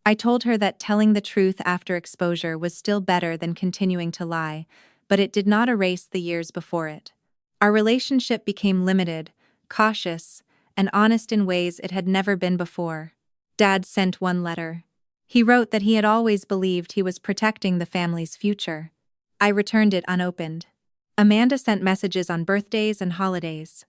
I told her that telling the truth after exposure was still better than continuing to lie, but it did not erase the years before it. Our relationship became limited, cautious, and honest in ways it had never been before. Dad sent one letter. He wrote that he had always believed he was protecting the family's future. I returned it unopened. Amanda sent messages on birthdays and holidays.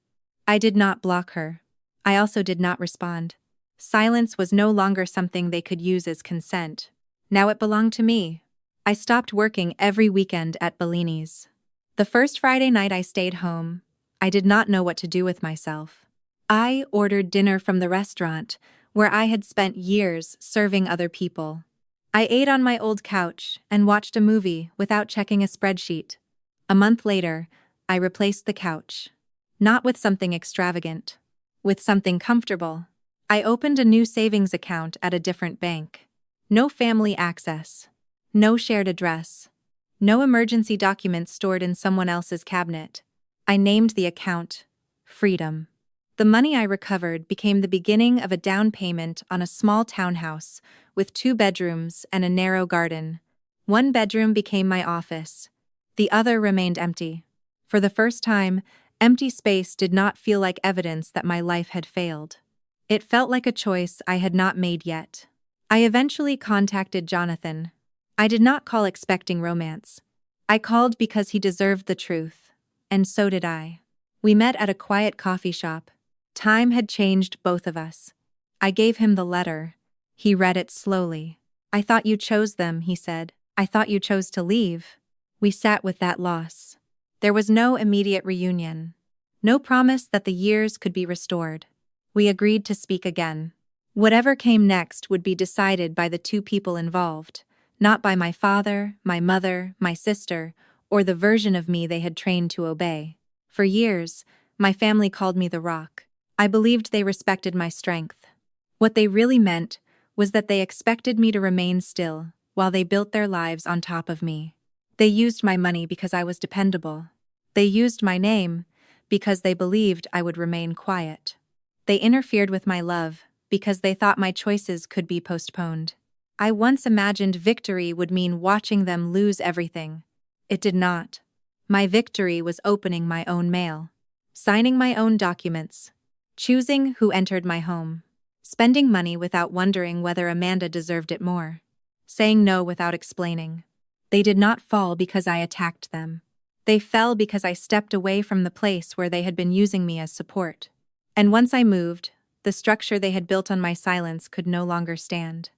I did not block her. I also did not respond. Silence was no longer something they could use as consent. Now it belonged to me. I stopped working every weekend at Bellini's. The first Friday night I stayed home. I did not know what to do with myself. I ordered dinner from the restaurant, where I had spent years serving other people. I ate on my old couch and watched a movie without checking a spreadsheet. A month later, I replaced the couch. Not with something extravagant. With something comfortable. I opened a new savings account at a different bank. No family access. No shared address. No emergency documents stored in someone else's cabinet. I named the account Freedom. The money I recovered became the beginning of a down payment on a small townhouse with 2 bedrooms and a narrow garden. One bedroom became my office. The other remained empty. For the first time, empty space did not feel like evidence that my life had failed. It felt like a choice I had not made yet. I eventually contacted Jonathan. I did not call expecting romance. I called because he deserved the truth, and so did I. We met at a quiet coffee shop. Time had changed both of us. I gave him the letter. He read it slowly. I thought you chose them, he said. I thought you chose to leave. We sat with that loss. There was no immediate reunion. No promise that the years could be restored. We agreed to speak again. Whatever came next would be decided by the 2 people involved, not by my father, my mother, my sister, or the version of me they had trained to obey. For years, my family called me the Rock. I believed they respected my strength. What they really meant was that they expected me to remain still while they built their lives on top of me. They used my money because I was dependable. They used my name because they believed I would remain quiet. They interfered with my love because they thought my choices could be postponed. I once imagined victory would mean watching them lose everything. It did not. My victory was opening my own mail, signing my own documents, choosing who entered my home, spending money without wondering whether Amanda deserved it more, saying no without explaining. They did not fall because I attacked them. They fell because I stepped away from the place where they had been using me as support. And once I moved, the structure they had built on my silence could no longer stand.